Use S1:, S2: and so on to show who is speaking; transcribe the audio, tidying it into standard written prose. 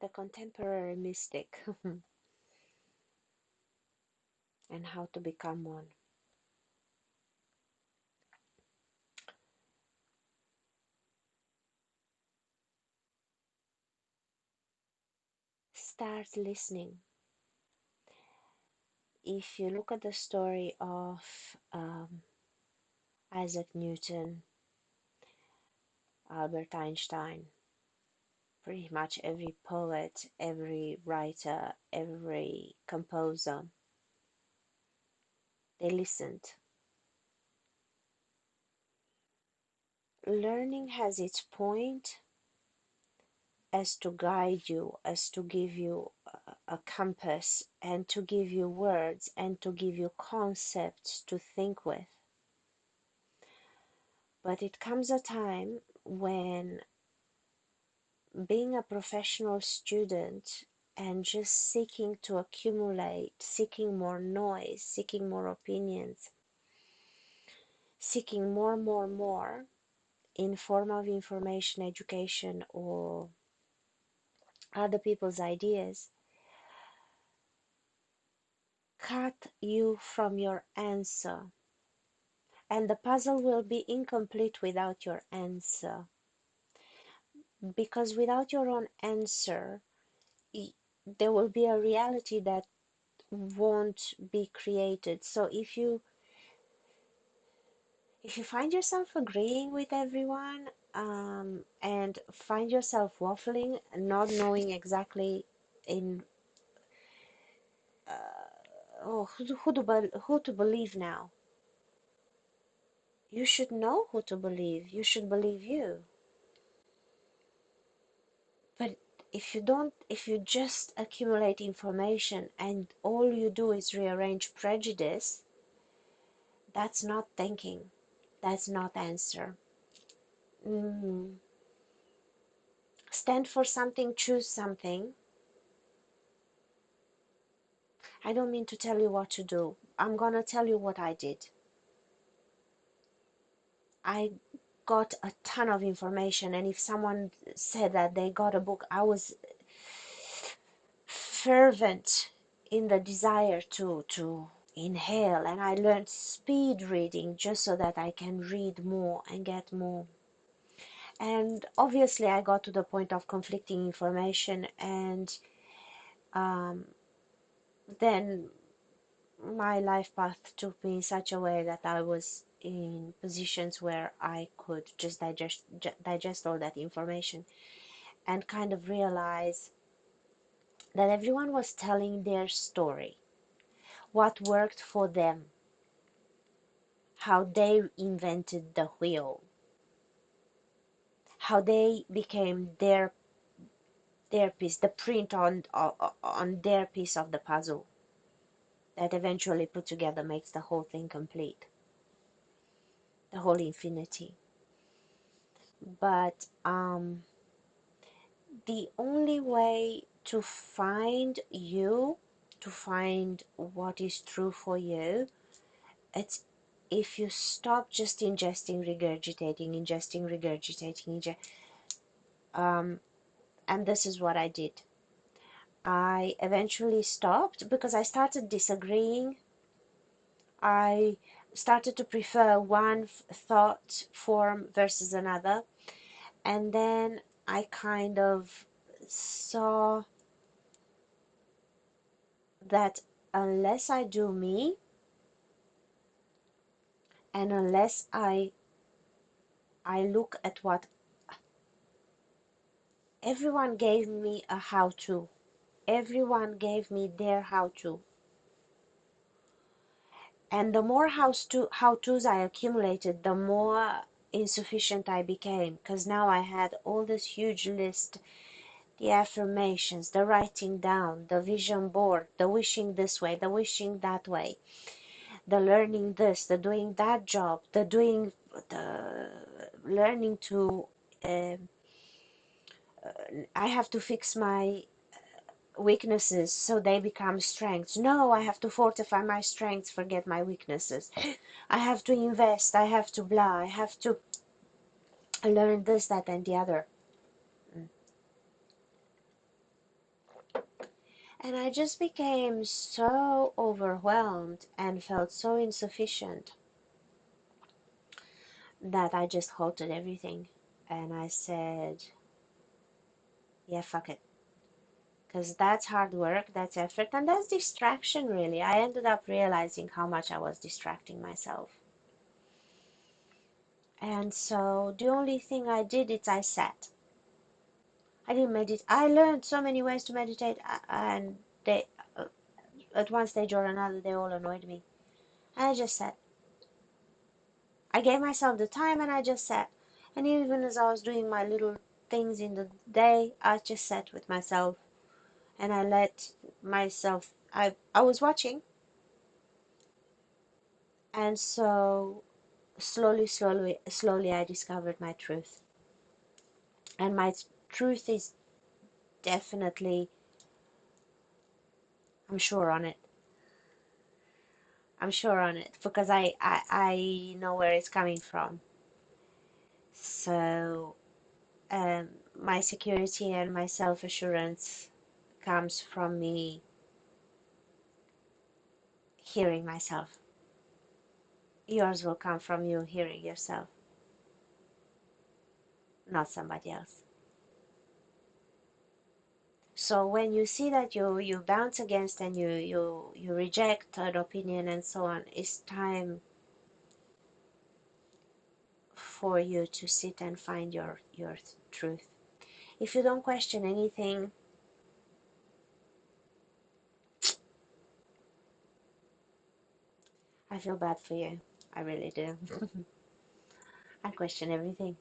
S1: the contemporary mystic and how to become one. Start listening. If you look at the story of Isaac Newton, Albert Einstein, pretty much every poet, every writer, every composer, they listened. Learning has its point as to guide you, as to give you a compass, and to give you words, and to give you concepts to think with. But it comes a time when being a professional student and just seeking to accumulate, seeking more noise, seeking more opinions, seeking more in form of information, education, or other people's ideas, cut you from your answer. And the puzzle will be incomplete without your answer. Because without your own answer, there will be a reality that won't be created. So if you find yourself agreeing with everyone, and find yourself waffling, not knowing exactly in who to believe now, you should know who to believe. You should believe you. But if you just accumulate information and all you do is rearrange prejudice, that's not thinking. That's not answer. Mm. Stand for something, choose something. I don't mean to tell you what to do. I'm gonna tell you what I did. I got a ton of information, and if someone said that they got a book, I was fervent in the desire to inhale, and I learned speed reading just so that I can read more and get more. And obviously I got to the point of conflicting information, and um, then my life path took me in such a way that I was in positions where I could just digest all that information and kind of realize that everyone was telling their story, what worked for them, how they invented the wheel, how they became their piece, the print on their piece of the puzzle that eventually put together makes the whole thing complete, the whole infinity. But the only way to find you, to find what is true for you, it's if you stop just ingesting, regurgitating, and this is what I did. I eventually stopped because I started disagreeing. I started to prefer one thought form versus another, and then I kind of saw that unless I do me, and unless I look at what everyone gave me a how-to, everyone gave me their how-to, and the more how-tos I accumulated, the more insufficient I became, because now I had all this huge list, the affirmations, the writing down, the vision board, the wishing this way, the wishing that way, the learning this, the doing that job, the learning to uh, I have to fix my weaknesses so they become strengths. No, I have to fortify my strengths, forget my weaknesses. I have to invest, I have to blah, I have to learn this, that, and the other. And I just became so overwhelmed and felt so insufficient that I just halted everything. And I said, yeah, fuck it. Because that's hard work, that's effort, and that's distraction, really. I ended up realizing how much I was distracting myself. And so the only thing I did is I sat. I didn't meditate. I learned so many ways to meditate, and they, uh, at one stage or another, they all annoyed me. And I just sat. I gave myself the time and I just sat. And even as I was doing my little things in the day, I just sat with myself and I let myself, I was watching. And so slowly, I discovered my truth. And my truth is definitely, I'm sure on it. I'm sure on it because I know where it's coming from. So my security and my self-assurance comes from me hearing myself. Yours will come from you hearing yourself, not somebody else. So when you see that you bounce against and you reject an opinion and so on, it's time for you to sit and find your truth. If you don't question anything, I feel bad for you. I really do. I question everything.